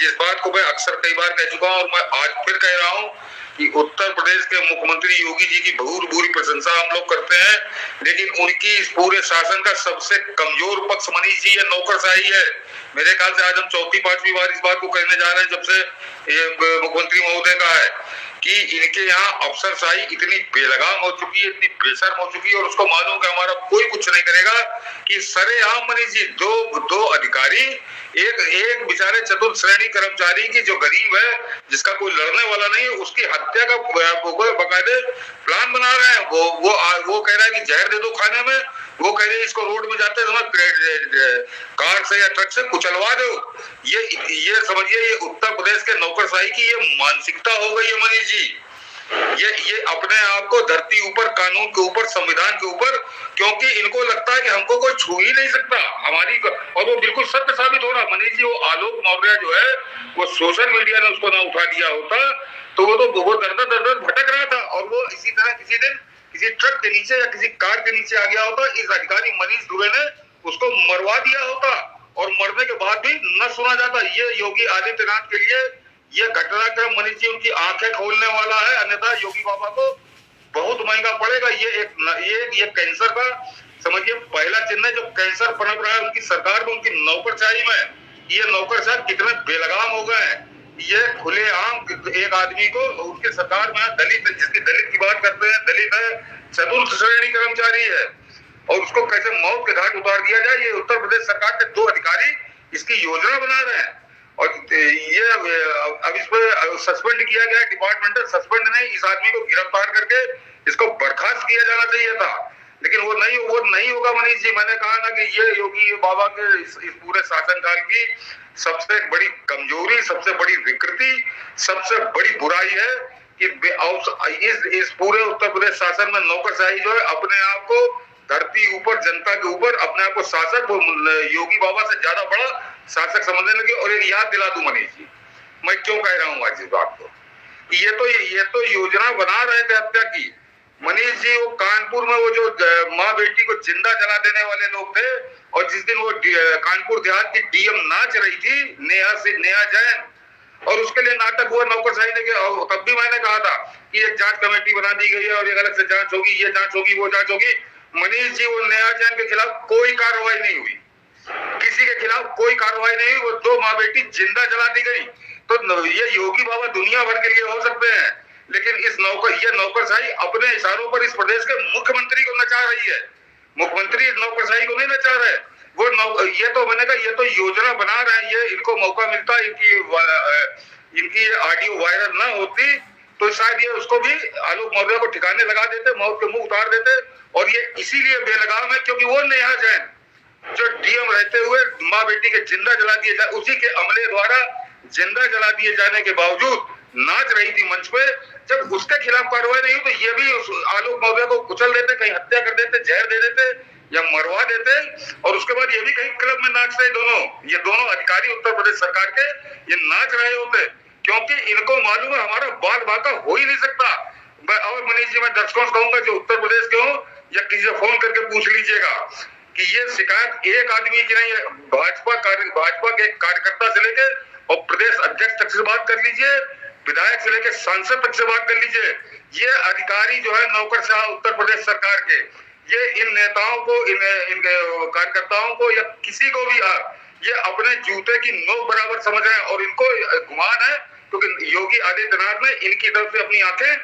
जिस बात को मैं अक्सर कई बार कह चुका हूं और मैं आज फिर कह रहा हूं कि उत्तर प्रदेश के मुख्यमंत्री योगी जी की भूरी प्रशंसा हम लोग करते हैं, लेकिन उनकी इस पूरे शासन का सबसे कमजोर पक्ष मनीष जी है, नौकरशाही है। मेरे ख्याल से आज हम चौथी पांचवी बार इस बात को कहने जा रहे हैं जब से ये मुख्यमंत्री महोदय का है कि इनके यहाँ अफसरशाही इतनी बेलगाम हो चुकी है, इतनी बेशर्म हो चुकी है, और उसको मालूम कि हमारा कोई कुछ नहीं करेगा कि सरेआम मनीष जी दो अधिकारी एक बेचारे चतुर्थ श्रेणी कर्मचारी की जो गरीब है, जिसका कोई लड़ने वाला नहीं है, उसकी हत्या का बकायदे प्लान बना रहे हैं। वो कह रहा है कि जहर दे दो खाने में, वो कह रहे हैं इसको रोड में जाते समय कार से या ट्रक से कुचलवा दो। ये समझिए, ये उत्तर प्रदेश के नौकरशाही की ये मानसिकता हो गई है मनीष जी। ये अपने आप को धरती ऊपर, कानून के ऊपर, संविधान के ऊपर, क्योंकि इनको लगता है कि हमको कोई छू ही नहीं सकता हमारी, और वो बिल्कुल सत्य साबित हो रहा मनीष जी। वो आलोक मौर्य जो है, वो सोशल मीडिया ने उसको ना उठा दिया होता तो वो दर भटक रहा था, और वो इसी तरह किसी दिन किसी ट्रक के नीचे या किसी कार के नीचे आ गया होता, इस अधिकारी मनीष दुबे ने उसको मरवा दिया होता, और मरने के बाद भी न सुना जाता। ये योगी आदित्यनाथ के लिए ये घटनाक्रम मनीष जी उनकी आंखें खोलने वाला है, अन्यथा योगी बाबा को बहुत महंगा पड़ेगा। ये कैंसर का समझिए पहला चिन्ह है, जो कैंसर पनप रहा है उनकी सरकार में, उनकी नौकरशाही में। ये नौकरशाही कितने बेलगाम हो गए हैं। ये खुलेआम एक आदमी को उनके सरकार में दलित, जिसकी दलित की बात करते हैं, दलित है, चतुर्थ श्रेणी कर्मचारी है, और उसको कैसे मौत के घाट उतार दिया जाए। ये उत्तर प्रदेश सरकार के दो अधिकारी इसकी योजना बना रहे हैं, और ये अब इस पर सस्पेंड किया गया, डिपार्टमेंटल सस्पेंड नहीं, इस आदमी को गिरफ्तार करके इसको बर्खास्त किया जाना चाहिए था, लेकिन वो नहीं होगा मनीष जी। मैंने कहा ना कि ये योगी बाबा के इस पूरे शासनकाल की सबसे बड़ी कमजोरी, सबसे बड़ी विकृति, सबसे बड़ी बुराई है कि इस पूरे उत्तर प्रदेश शासन में नौकरशाही जो है अपने आप को धरती ऊपर, जनता के ऊपर अपने आप को शासक, योगी बाबा से ज्यादा बड़ा शासक समझने लगे। और एक याद दिला दूं मनीष जी, मैं क्यों कह रहा हूँ आज इस बात को, ये तो योजना बना रहे थे हत्या की मनीष जी। वो कानपुर में वो जो माँ बेटी को जिंदा जला देने वाले लोग थे, और जिस दिन वो कानपुर देहात की डीएम नाच रही थी, नेहा जैन, और उसके लिए नाटक हुआ नौकरशाही ने, तब भी मैंने कहा था कि एक जांच कमेटी बना दी गई है और एक अलग से जांच होगी, ये जांच होगी, वो जांच होगी। मनीष जी, वो नेहा जैन के खिलाफ कोई कार्रवाई नहीं हुई, किसी के खिलाफ कोई कार्रवाई नहीं हुई, वो दो माँ बेटी जिंदा जला दी गई। तो ये योगी बाबा दुनिया भर के लिए हो सकते हैं, लेकिन ये नौकरशाही अपने इशारों पर इस प्रदेश के मुख्यमंत्री को नचा रही है। मुख्यमंत्री इस नौकरशाही को नहीं नचा रहे, ये तो मैंने कहा, ये तो योजना बना रहे हैं। ये इनको मौका मिलता, इनकी ऑडियो वायरल ना होती तो शायद ये उसको भी आलोक मौर्य को ठिकाने लगा देते, मौत के मुंह उतार देते। और ये इसीलिए बेलगाम है क्योंकि वो नेहा जैन जो डीएम रहते हुए माँ बेटी के जिंदा जला दिए जाए, उसी के अमले द्वारा जिंदा जला दिए जाने के बावजूद नाच रही थी मंच पे, जब उसके खिलाफ कार्रवाई नहीं हुई तो ये भी आलोक मौर्य को कुचल देते, कहीं हत्या कर देते, जहर दे देते या मरवा देते, और उसके बाद ये भी कहीं क्लब में नाच रहे ये दोनों अधिकारी उत्तर प्रदेश सरकार के ये नाच रहे होते, क्योंकि इनको मालूम है हमारा बाल बाका हो ही नहीं सकता। और मनीष जी, मैं दर्शकों से कहूंगा जो उत्तर प्रदेश के हो या किसी से फोन करके पूछ लीजिएगा कि ये शिकायत एक आदमी की नहीं है, भाजपा के कार्यकर्ता से लेके और प्रदेश अध्यक्ष तक से बात कर लीजिए, विधायक से लेकर सांसद तक से बात कर लीजिए। ये अधिकारी जो है नौकरशाह उत्तर प्रदेश सरकार के, ये इन नेताओं को, इन कार्यकर्ताओं को या किसी को भी ये अपने जूते की नोक बराबर समझ रहे हैं, और इनको गुमान है क्योंकि योगी आदित्यनाथ ने इनकी तरफ से अपनी आंखें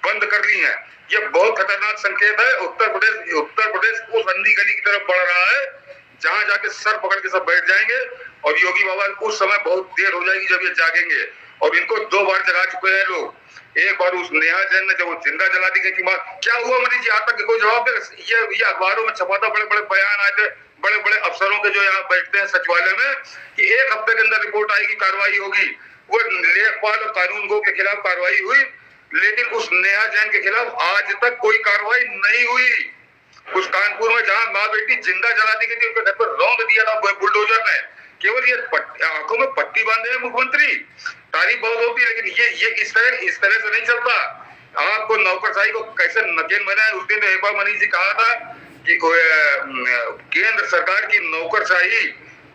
बंद कर ली हैं। ये बहुत खतरनाक संकेत है। उत्तर प्रदेश उस अंधी गली की तरफ बढ़ रहा है जहां जाके सर पकड़ के सब बैठ जाएंगे, और योगी बाबा उस समय बहुत देर हो जाएगी जब ये जागेंगे। और इनको दो बार जगा चुके हैं लोग। एक बार उस नेहा जैन ने जब वो जिंदा जला दी गई थी, क्या हुआ मनीष जी, आज तक कोई जवाब दे? ये अखबारों में छपा था, बड़े बड़े बयान आए थे बड़े बड़े अफसरों के जो यहाँ बैठते हैं सचिवालय में, कि एक हफ्ते के अंदर रिपोर्ट आएगी, कार्रवाई होगी। वो लेखपाल और कानून गो के खिलाफ कार्रवाई हुई, लेकिन उस नेहा जैन के खिलाफ आज तक कोई कार्रवाई नहीं हुई। उस कानपुर में जहां माँ बेटी जिंदा जला दी गई थी, उनके घर पर रौंद दिया था बुलडोजर ने, केवल ये आंखों में पट्टी बांधे हैं मुख्यमंत्री। तारीफ बहुत होती है, लेकिन ये इस तरह से नहीं चलता। आपको नौकरशाही को कैसे नकेल बनाए। उस दिन एक बार मनीष जी कहा था कि केंद्र सरकार की नौकरशाही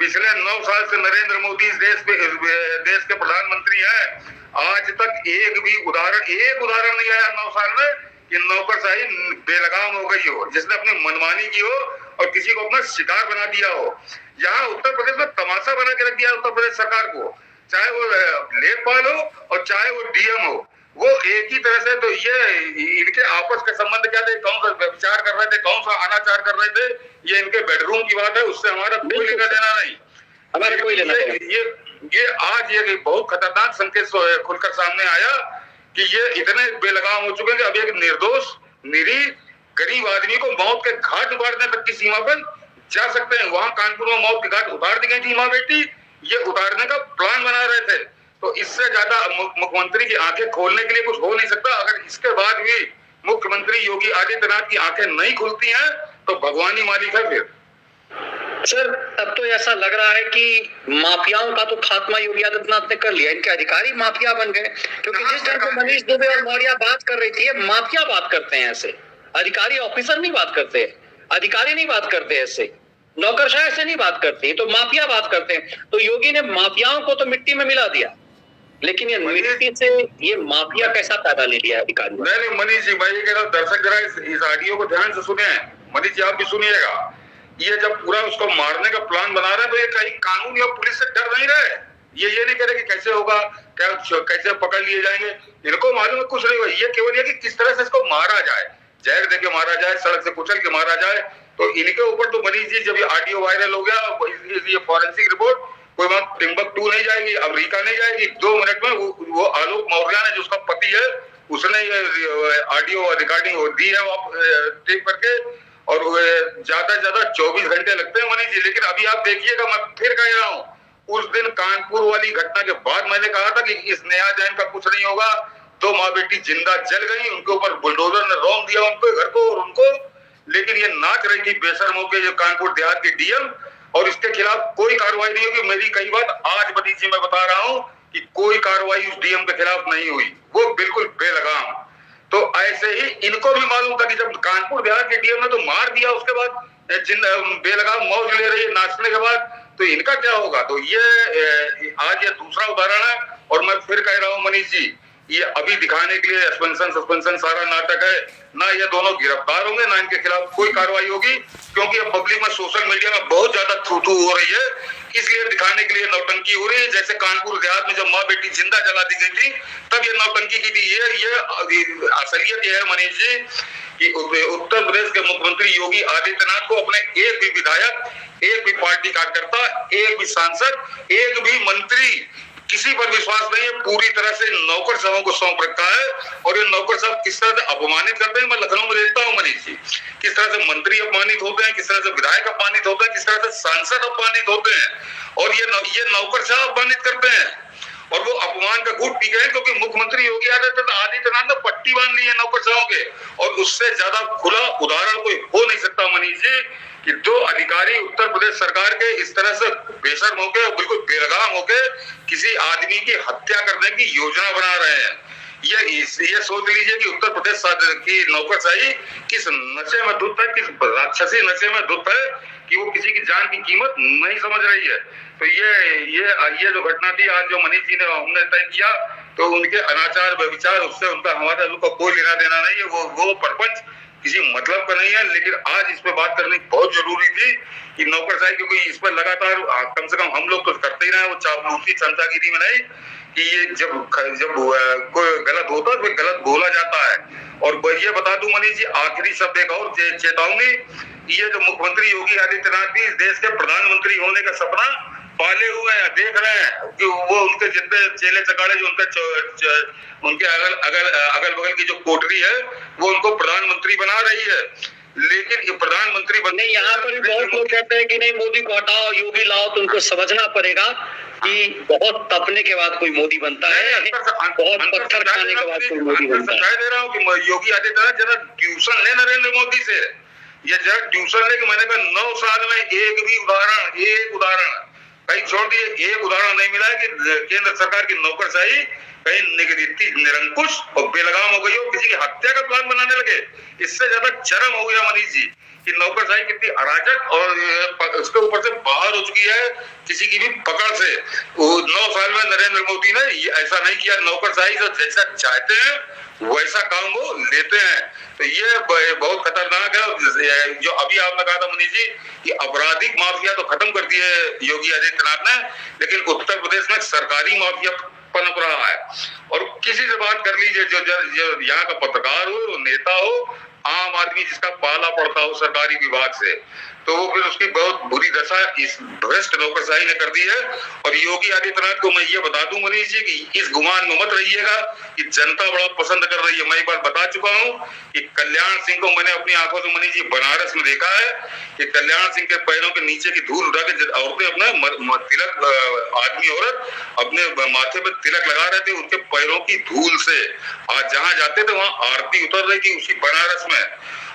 पिछले 9 साल से नरेंद्र मोदी इस देश के प्रधानमंत्री हैं, आज तक एक उदाहरण नहीं आया 9 साल में कि नौकरशाही बेलगाम हो गई हो, जिसने अपनी मनमानी की हो और किसी को अपना शिकार बना दिया हो। यहाँ उत्तर प्रदेश में तमाशा बना के रख दिया उत्तर प्रदेश सरकार को, चाहे वो लेखपाल हो और चाहे वो डीएम हो, वो एक ही तरह से। तो ये इनके आपस के संबंध क्या थे, कौन सा व्यभिचार कर रहे थे, कौन सा अनाचार कर रहे थे, ये इनके बेडरूम की बात है, उससे हमारा कोई लेना देना नहीं, हमारे कोई लेना। ये आज ये बहुत खतरनाक संकेत खुलकर सामने आया कि ये इतने बेलगाम हो चुके हैं कि अब एक निर्दोष निरीह गरीब आदमी को मौत के घाट उतारने तक की सीमा पर जा सकते हैं। वहां कानपुर में मौत के घाट उतार दी गई थी माँ बेटी, ये उतारने का प्लान बना रहे थे। तो इससे ज्यादा मुख्यमंत्री की आंखें खोलने के लिए कुछ हो नहीं सकता। अगर इसके बाद भी मुख्यमंत्री योगी आदित्यनाथ की आंखें नहीं खुलती हैं तो भगवान ही मालिक है फिर। सर, अब तो ऐसा लग रहा है कि माफियाओं का तो खात्मा योगी आदित्यनाथ ने कर लिया, इनके अधिकारी माफिया बन गए। क्योंकि जिस टाइम पे मनीष दुबे और मौर्य बात कर रही थी, माफिया बात करते हैं ऐसे, अधिकारी ऑफिसर नहीं बात करते, अधिकारी नहीं बात करते ऐसे, नौकरशाह ऐसे नहीं बात करती, तो माफिया बात करते हैं। तो योगी ने माफियाओं को तो मिट्टी में मिला दिया, लेकिन ये मिट्टी से ये माफिया कैसा पैदा ले लिया अधिकारी? नहीं मनीष जी, मैं ये कह रहा हूँ, दर्शक जरा इस ऑडियो को ध्यान से सुने। मनीष जी आप भी सुनिएगा। ये जब पूरा उसको मारने का प्लान बना रहे हैं तो ये कहीं कानून या पुलिस से डर नहीं रहे। ये नहीं कह रहे कि कैसे होगा, कैसे पकड़ लिए जाएंगे, इनको मालूम है कुछ नहीं होगा। ये केवल ये कि किस तरह से इसको मारा जाए, जहर देके मारा जाए, सड़क से कुचल के मारा जाए। तो इनके ऊपर तो मनीष जी जब ये ऑडियो वायरल हो गया, ये फॉरेंसिक रिपोर्ट कोई बात टिम्बकटू नहीं जाएगी, अमेरिका नहीं जाएगी, 2 मिनट में वो आलोक मौर्य ने, जो उसका पति है, उसने ये ऑडियो रिकॉर्डिंग दी है टेप करके, और ज्यादा से ज्यादा 24 घंटे लगते हैं मनीष जी। लेकिन अभी आप देखिएगा, मैं फिर कह रहा हूँ, उस दिन कानपुर वाली घटना के बाद मैंने कहा था कि इस नेहा जैन का कुछ नहीं होगा। 2 माँ बेटी जिंदा जल गई, उनके ऊपर बुलडोजर ने रौंद दिया उनके घर को और उनको। लेकिन ये नाच रही थी बेशर्मों के जो कानपुर देहात के डीएम, और इसके खिलाफ कोई कार्रवाई नहीं होगी। मेरी कई बात आज मनीष जी मैं बता रहा हूँ कि कोई कार्रवाई उस डीएम के खिलाफ नहीं हुई, वो बिल्कुल बेलगाम। तो ऐसे ही इनको भी मालूम था कि जब कानपुर देहात के डीएम ने तो मार दिया, उसके बाद बेलगाम मौज ले रही है नाचने के बाद, तो इनका क्या होगा? तो ये आज ये दूसरा उदाहरण है। और मैं फिर कह रहा हूँ मनीष जी, ये अभी दिखाने के लिए सस्पेंशन सारा नाटक है। ना ये दोनों गिरफ्तार होंगे, ना इनके खिलाफ कोई कार्रवाई होगी, क्योंकि अब पब्लिक में, सोशल मीडिया में बहुत ज्यादा थू हो रही है, इसलिए दिखाने के लिए नौटंकी हो रही है। जैसे कानपुर देहात में जब माँ बेटी जिंदा जला दी गई थी, तब ये नौटंकी की थी। ये असलियत ये है मनीष जी कि उत्तर प्रदेश के मुख्यमंत्री योगी आदित्यनाथ को अपने एक भी विधायक, एक भी पार्टी कार्यकर्ता, एक भी सांसद, एक भी मंत्री, किसी पर विश्वास नहीं है। पूरी तरह से नौकरशाहों को सौंप रखा है। और ये नौकरशाह किस तरह से अपमानित करते हैं, मैं लखनऊ में देखता हूँ मनीष जी, किस तरह से मंत्री अपमानित होते हैं, किस तरह से विधायक अपमानित होते हैं, किस तरह से सांसद अपमानित होते हैं, और ये नौकरशाह अपमानित करते हैं। और वो अपमान का घूंट पी गए, क्योंकि मुख्यमंत्री योगी आदित्यनाथ ने पट्टी बांध ली है नौकरशाहों के। और उससे ज्यादा खुला उदाहरण कोई हो नहीं सकता मनीष जी कि 2 अधिकारी उत्तर प्रदेश सरकार के इस तरह से बेशर्म होके, बिल्कुल बेलगाम होके किसी आदमी की हत्या करने की योजना बना रहे हैं। ये सोच लीजिए कि उत्तर प्रदेश की नौकरशाही किस नशे में धुत है, किस राक्षसी नशे में धुत है कि वो किसी की जान की कीमत नहीं समझ रही है। तो ये जो घटना थी आज, जो मनीष जी ने हमने तय किया, तो उनके अनाचार व्यभिचार, उससे उनका कोई लेना देना नहीं है। वो प्रपंच किसी मतलब का नहीं है। लेकिन आज इस पे बात करनी बहुत जरूरी थी कि नौकरशाही, क्योंकि इस पर लगातार कम से कम हम लोग तो करते ही रहे, वो चापलूसी चमचागिरी में नहीं, कि ये जब कोई गलत होता है तो गलत बोला जाता है। और ये बता दूं मनीष जी, आखिरी शब्द एक और चेतावनी, ये जो मुख्यमंत्री योगी आदित्यनाथ भी इस देश के प्रधानमंत्री होने का सपना पाले हुए हैं, देख रहे हैं कि वो उनके जितने चेले चकाड़े, जो उनके अगल बगल की जो कोठरी है, वो उनको प्रधानमंत्री बना रही है। लेकिन ये प्रधानमंत्री बनने, यहाँ पर भी बहुत लोग कहते हैं कि नहीं, मोदी को हटाओ, योगी लाओ। तो उनको समझना पड़ेगा कि बहुत तपने के बाद कोई मोदी बनता है, बहुत पत्थर खाने के बाद कोई मोदी बनता है। दे रहा हूँ कि योगी आदित्यनाथ जरा ट्यूशन ले नरेंद्र मोदी से, ये जरा ट्यूशन ले कि मैंने कहा 9 साल में एक उदाहरण कहीं छोड़ दिए, एक उदाहरण नहीं मिला है कि केंद्र सरकार की नौकरशाही कहीं निरंकुश और बेलगाम हो गई हो, किसी की हत्या का प्लान बनाने लगे। इससे ज्यादा चरम हो गया मनीष जी कि नौकरशाही कितनी अराजक और उसके ऊपर से बाहर हो चुकी है किसी की भी पकड़ से। वो 9 साल में नरेंद्र मोदी ने ऐसा नहीं किया, नौकरशाही जो जैसा चाहते हैं वैसा काम वो लेते हैं। तो ये बहुत खतरनाक है। जो अभी आपने कहा था मनीष जी कि आपराधिक माफिया तो खत्म कर दिए योगी आदित्यनाथ ने, लेकिन उत्तर प्रदेश में सरकारी माफिया पनप रहा है। और किसी से बात कर लीजिए, जो यहाँ का पत्रकार हो, नेता हो, आम आदमी जिसका पाला पड़ता हो सरकारी विभाग से, तो वो फिर उसकी बहुत बुरी दशा इस भ्रष्ट नौकरशाही ने कर दी है। और योगी आदित्यनाथ को मैं ये बता दूं मनीष जी कि इस गुमान में मत रहिएगा कि जनता बड़ा पसंद कर रही है। मैं एक बार बता चुका हूं कि कल्याण सिंह को मैंने अपनी आंखों से मनीष जी बनारस में देखा है कि कल्याण सिंह के पैरों के नीचे की धूल उठा के औरतें अपना तिलक, आदमी औरत अपने माथे पर तिलक लगा रहे थे उनके पैरों की धूल से। आज जहां जाते थे वहां आरती उतर रही थी उसी बनारस में।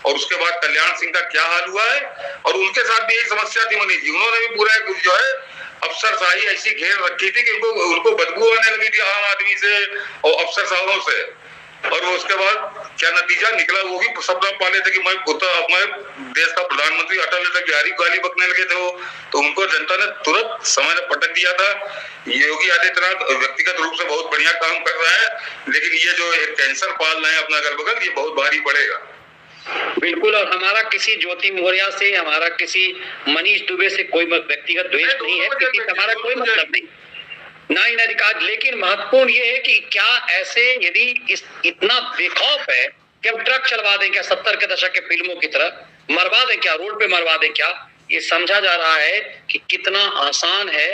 और उसके बाद कल्याण सिंह का क्या हाल हुआ है, और उनके साथ भी यही समस्या थी मनीष जी। उन्होंने भी पूरा जो है अफसरशाही ऐसी घेर रखी थी कि उनको बदबू आने लगी थी आम आदमी से और अफसर साहबों से। और वो उसके बाद क्या नतीजा निकला वो भी सपना पाले थे कि मैं देश का प्रधानमंत्री अटल बिहारी गाली बकने लगे थे वो, तो उनको जनता ने तुरंत समय ने पटक दिया था। योगी आदित्यनाथ व्यक्तिगत रूप से बहुत बढ़िया काम कर रहा है, लेकिन ये जो कैंसर पाल रहे हैं अपना अगल बगल, ये बहुत भारी पड़ेगा। बिल्कुल। और हमारा किसी ज्योति मौर्य से, हमारा किसी मनीष दुबे से कोई व्यक्तिगत द्वेष नहीं है, किसी से हमारा कोई मतलब नहीं, ना ही अधिकार। लेकिन महत्वपूर्ण ये है कि क्या ऐसे यदि इतना बेखौफ है कि हम ट्रक चलवा दें क्या 70 के दशक के फिल्मों की तरह, मरवा दें क्या, रोड पे मरवा दें क्या, ये समझा जा रहा है कि कितना आसान है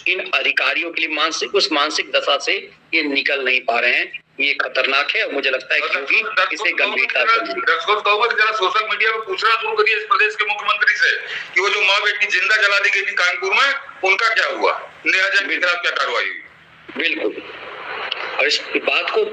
इन अधिकारियों के लिए उस मानसिक दशा से ये निकल नहीं पा रहे हैं। ये खतरनाक है और मुझे लगता है कि इसे गंभीरता से जरा सोशल मीडिया में पूछना शुरू करिए इस प्रदेश के मुख्यमंत्री से कि वो जो माँ बेटी जिंदा जला दी गई थी कानपुर में, उनका क्या हुआ, नेहा जैन के खिलाफ क्या कार्रवाई हुई। बिल्कुल। और इस बात को